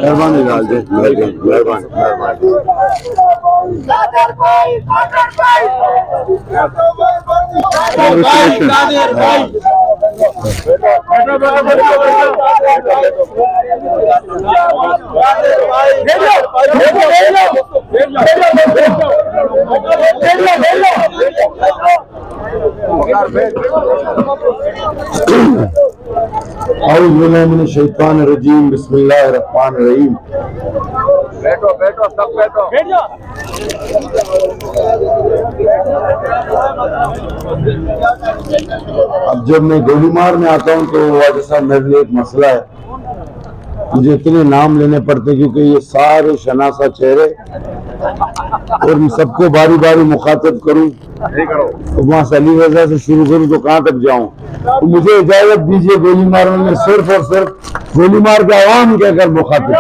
मेहरबानी डाल दे, मेहरबानी। शैतानिर्रजीम बिस्मिल्लाहिर्रहमानिर्रहीम। बैठो बैठो सब बैठो बैठ जाओ। अब जब मैं गोली मारने आता हूँ तो वाजिद साहब मेरे लिए एक मसला है, मुझे इतने नाम लेने पड़ते क्योंकि ये सारे शनासा चेहरे और मैं सबको बारी बारी मुखातब करूं तो वहां से अली रजा से शुरू करूं तो कहां तक जाऊं। तो मुझे इजाजत दीजिए गोली मारने में सिर्फ और सिर्फ गोली मार के आवाम के अगर मुखातिब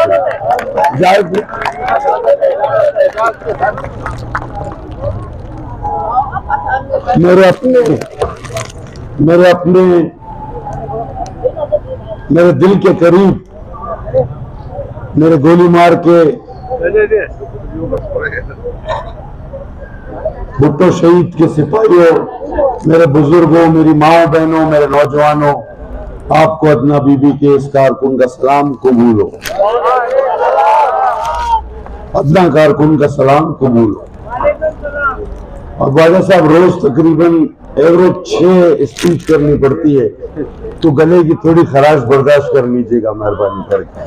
मेरे दिल के करीब मेरे गोली मार के भुट्टो शहीद के सिपाहियों, मेरे बुजुर्गों, मेरी माओ बहनों, मेरे नौजवानों, आपको अदना बीबी के इस कारकुन का सलाम कबूल हो। अदना कारकुन का सलाम कबूल हो। और वाजा साहब रोज तकरीबन एवरेज 6 स्पीच करनी पड़ती है तो गले की थोड़ी खराश बर्दाश्त कर लीजिएगा मेहरबानी करके।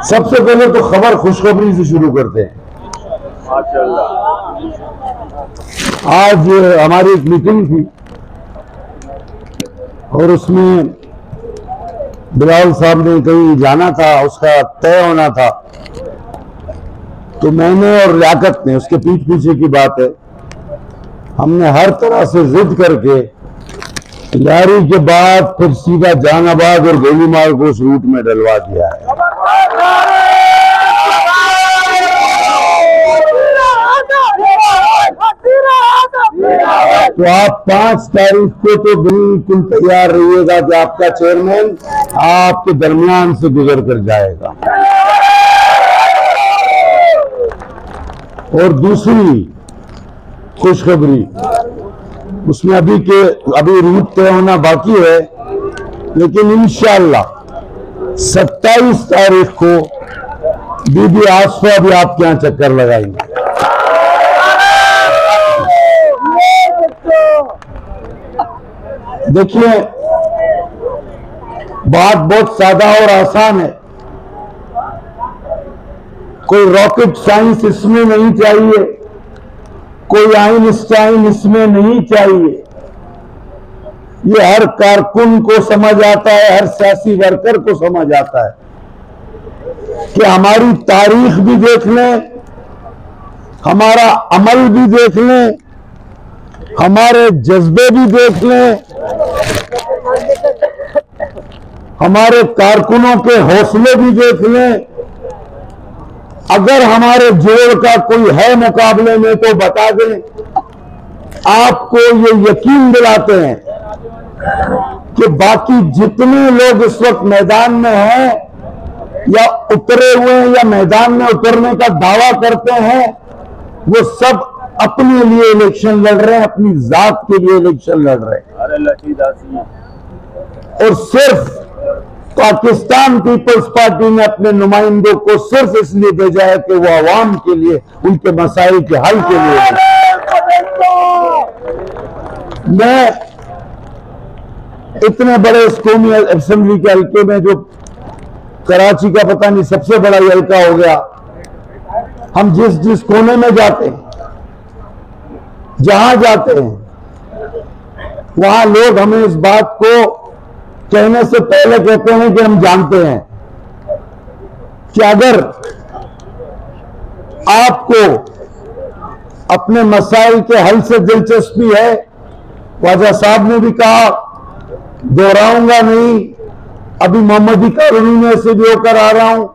सबसे पहले तो खबर खुशखबरी से शुरू करते हैं। आज हमारी एक मीटिंग थी और उसमें बिलाल साहब ने कहीं जाना था, उसका तय होना था, तो मैंने और लियाकत ने, उसके पीठ पीछे की बात है, हमने हर तरह से जिद करके यारी के बाद फिर सीधा जहानाबाद और गोलीमार को उस रूट में डलवा दिया है। तो आप 5 तारीख को तो बिल्कुल तैयार रहिएगा कि आपका चेयरमैन आपके दरमियान से गुजर कर जाएगा। और दूसरी खुशखबरी, उसमें अभी रूट तय होना बाकी है, लेकिन इंशाअल्लाह 27 तारीख को बीबी आसफा भी आपके यहाँ चक्कर लगाएंगे। देखिए, बात बहुत सादा और आसान है, कोई रॉकेट साइंस इसमें नहीं चाहिए, कोई आइंस्टाइन इसमें नहीं चाहिए। ये हर कारकुन को समझ आता है, हर सियासी वर्कर को समझ आता है कि हमारी तारीख भी देख लें, हमारा अमल भी देख लें, हमारे जज्बे भी देख लें, हमारे कारकुनों के हौसले भी देख लें। अगर हमारे जोड़ का कोई है मुकाबले में तो बता दें। आपको ये यकीन दिलाते हैं कि बाकी जितने लोग इस वक्त मैदान में हैं या उतरे हुए हैं या मैदान में उतरने का दावा करते हैं, वो सब अपने लिए इलेक्शन लड़ रहे हैं, अपनी जात के लिए इलेक्शन लड़ रहे हैं। और सिर्फ पाकिस्तान पीपल्स पार्टी ने अपने नुमाइंदों को सिर्फ इसलिए भेजा है कि वो आवाम के लिए, उनके मसाइल के हल के लिए। मैं इतने बड़े कौमी असेंबली के हल्के में, जो कराची का पता नहीं सबसे बड़ा हल्का हो गया, हम जिस कोने में जाते हैं, जहां जाते हैं, वहां लोग हमें इस बात को कहने से पहले कहते हैं कि हम जानते हैं कि अगर आपको अपने मसाइल के हल से दिलचस्पी है, ख्वाजा साहब ने भी कहा, दोहराऊंगा नहीं, अभी मोहम्मदी कॉलोनी में से भी होकर आ रहा हूं,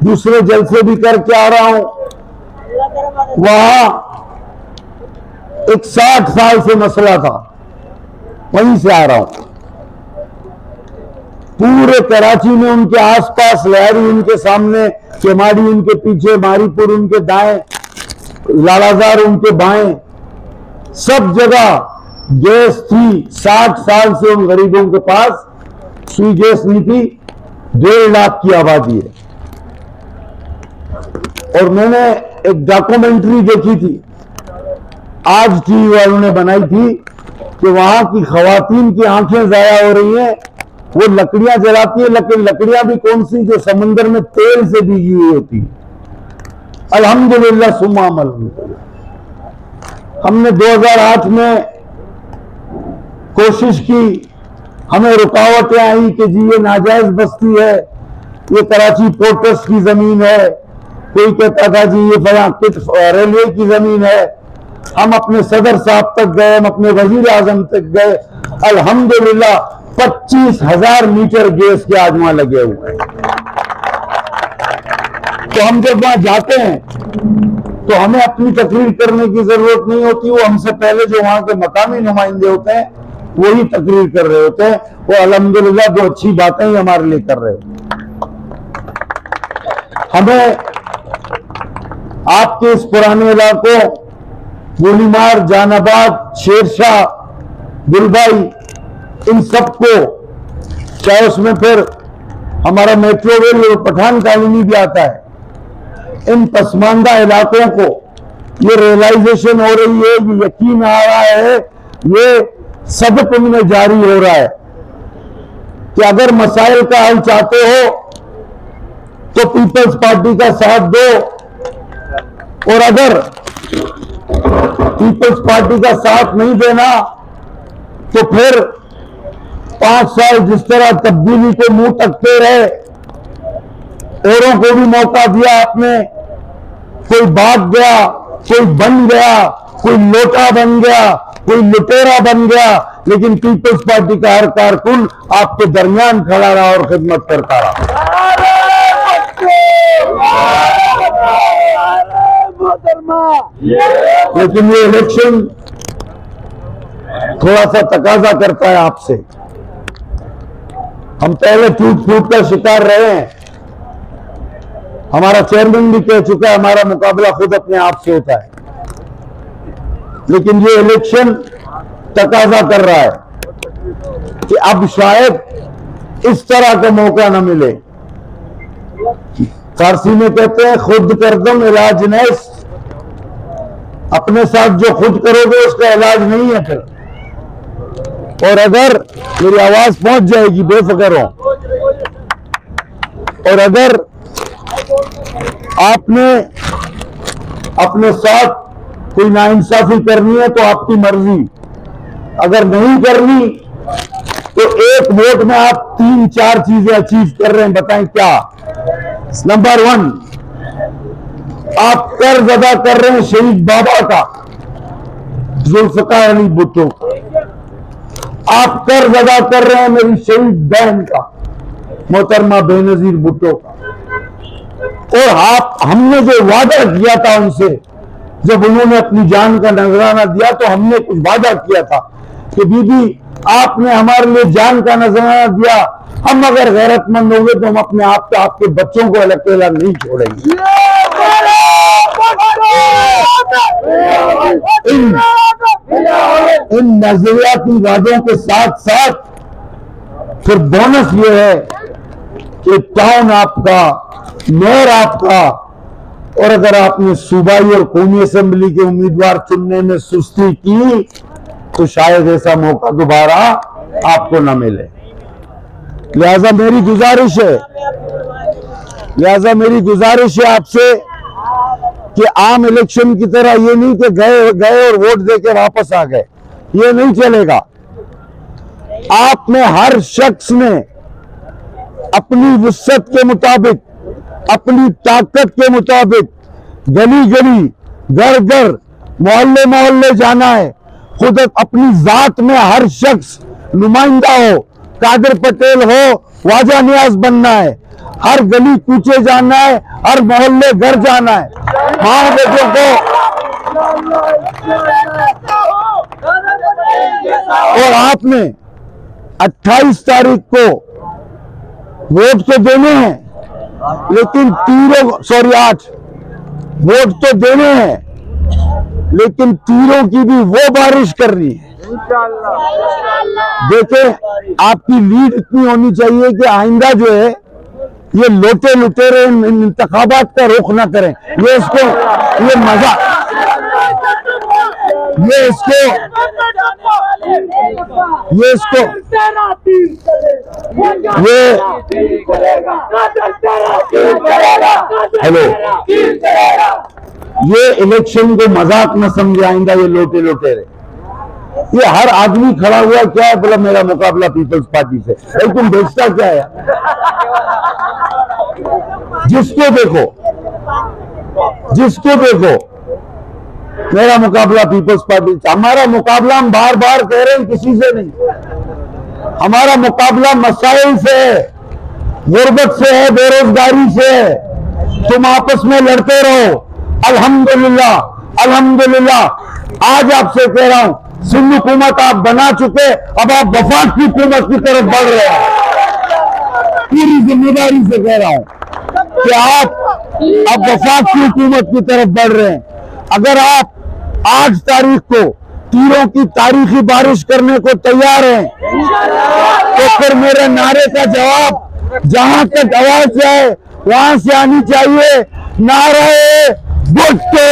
दूसरे जलसे भी करके आ रहा हूं, वहां एक 60 साल से मसला था, वहीं से आ रहा हूं। पूरे कराची में उनके आसपास, लहरी उनके सामने, केमाड़ी उनके पीछे, मारीपुर उनके दाएं, लालाजार उनके बाएं, सब जगह गैस थी। 60 साल से उन गरीबों के पास सुई गैस नहीं थी। 1.5 लाख की आबादी है। और मैंने एक डॉक्यूमेंट्री देखी थी, आज टीवी वालों ने बनाई थी, कि वहां की खवातीन की आंखें जाया हो रही हैं। वो लकड़ियां जलाती है, लेकिन लकड़ियां भी कौन सी, जो समंदर में तेल से भीगी हुई होती है। अल्हम्दुलिल्लाह सुम्मा अल्हम्दुलिल्लाह। हमने 2008 में कोशिश की, हमें रुकावटें आई कि जी ये नाजायज बस्ती है, ये कराची पोर्ट्स की जमीन है, कोई कहता था जी ये फला रेलवे की जमीन है। हम अपने सदर साहब तक गए, हम अपने वजीर आजम तक गए। अल्हम्दुलिल्लाह 25,000 मीटर गैस के आज वहां लगे हुए हैं। तो हम जब वहां जाते हैं तो हमें अपनी तकरीर करने की जरूरत नहीं होती। वो हमसे पहले जो वहां के मकामी नुमाइंदे होते हैं वही तकरीर कर रहे होते हैं। वो अल्हम्दुलिल्लाह जो अच्छी बातें ही हमारे लिए कर रहे होते हैं। हमें आपके इस पुराने इलाकों, गोलीमार, जहानाबाद, शेरशाह, गुलबाई, इन सबको, चाहे उसमें फिर हमारा मेट्रो रेल पठान कॉलोनी भी आता है, इन पसमानदा इलाकों को ये रियलाइजेशन हो रही है, ये यकीन आ रहा है, ये सबक में जारी हो रहा है कि अगर मसाइल का हल चाहते हो तो पीपल्स पार्टी का साथ दो, और अगर पीपल्स पार्टी का साथ नहीं देना तो फिर 5 साल जिस तरह तब्दीली को मुंह तकते रहे, औरों को भी मौका दिया आपने, कोई भाग गया, कोई बन गया, कोई लोटा बन गया, कोई लुटेरा बन गया, लेकिन पीपल्स पार्टी का हर कारकुन आपके दरमियान खड़ा रहा और खिदमत करता रहा। लेकिन ये इलेक्शन थोड़ा सा तकाजा करता है आपसे। हम पहले टूट फूट का शिकार रहे हैं। हमारा चेयरमैन भी कह चुका है, हमारा मुकाबला खुद अपने आप से होता है। लेकिन ये इलेक्शन तकाजा कर रहा है कि अब शायद इस तरह का मौका न मिले। फारसी में कहते हैं खुद करदम इलाज नैस, अपने साथ जो खुद करोगे उसका इलाज नहीं है फिर। और अगर मेरी आवाज पहुंच जाएगी, बेफिक्र हो, और अगर आपने अपने साथ कोई नाइंसाफी करनी है तो आपकी मर्जी, अगर नहीं करनी तो एक वोट में आप 3-4 चीजें अचीव कर रहे हैं। बताएं क्या? नंबर 1, आप कर्ज अदा कर रहे हैं शहीद बाबा का, जुल्फकार अली भुट्टो का। आप कर्ज अदा कर रहे हैं मेरी शहीद बहन का, मोहतरमा बेनजीर भुट्टो का। और हमने जो वादा किया था उनसे, जब उन्होंने अपनी जान का नजराना दिया, तो हमने कुछ वादा किया था कि बीबी आपने हमारे लिए जान का नजराना दिया, हम अगर गैरतमंद होंगे तो हम अपने आप को, आपके बच्चों को अकेला नहीं छोड़ेंगे। इन नजरियाती वादों के साथ साथ फिर बोनस ये है कि टाउन आपका, मेयर आपका, और अगर आपने सूबाई और कौमी असेंबली के उम्मीदवार चुनने में सुस्ती की तो शायद ऐसा मौका दोबारा आपको न मिले। लिहाजा मेरी गुजारिश है आपसे कि आम इलेक्शन की तरह ये नहीं कि गए और वोट देके वापस आ गए, ये नहीं चलेगा। आप में हर शख्स ने अपनी वुसअत के मुताबिक, अपनी ताकत के मुताबिक गली गली, घर घर, मोहल्ले मोहल्ले जाना है। खुद अपनी जात में हर शख्स नुमाइंदा हो, कादिर पटेल हो, ख्वाजा नियाज बनना है। हर गली कूचे जाना है, हर मोहल्ले घर जाना है। माँ बेटों को और आपने 28 तारीख को वोट तो देने हैं, लेकिन तीरों, सॉरी 8 वोट तो देने हैं, लेकिन तीरों की भी वो बारिश करनी है। देखें, आपकी लीड इतनी होनी चाहिए कि आइंदा जो है ये लोटे लुटेरे इंतखाबात का रुख ना करें। ये इसको, ये मजा, ये इसको हेलो, ये इलेक्शन को मजाक न समझे आइंदा ये लोटे लुटेरे। ये हर आदमी खड़ा हुआ क्या है, बोला मेरा मुकाबला पीपल्स पार्टी से। भाई तुम बेचता क्या है? जिसको देखो मेरा मुकाबला पीपल्स पार्टी से। हमारा मुकाबला, हम बार बार कह रहे हैं, किसी से नहीं। हमारा मुकाबला मसाइल से है, गुर्बत से है, बेरोजगारी से है। तुम आपस में लड़ते रहो। अल्हम्दुलिल्लाह, अल्हम्दुलिल्लाह आज आपसे कह रहा हूं, सिंध हुकूमत आप बना चुके, अब आप वफाक की हुकूमत की तरफ बढ़ रहे हैं। पूरी जिम्मेदारी से कह रहा हूं कि आप अब वफाक की हुकूमत की तरफ बढ़ रहे हैं। अगर आप 8 तारीख को तीरों की तारीखी बारिश करने को तैयार हैं, तो फिर मेरे नारे का जवाब जहां तक आवाज जाए वहां से आनी चाहिए। नारे भुट्टो।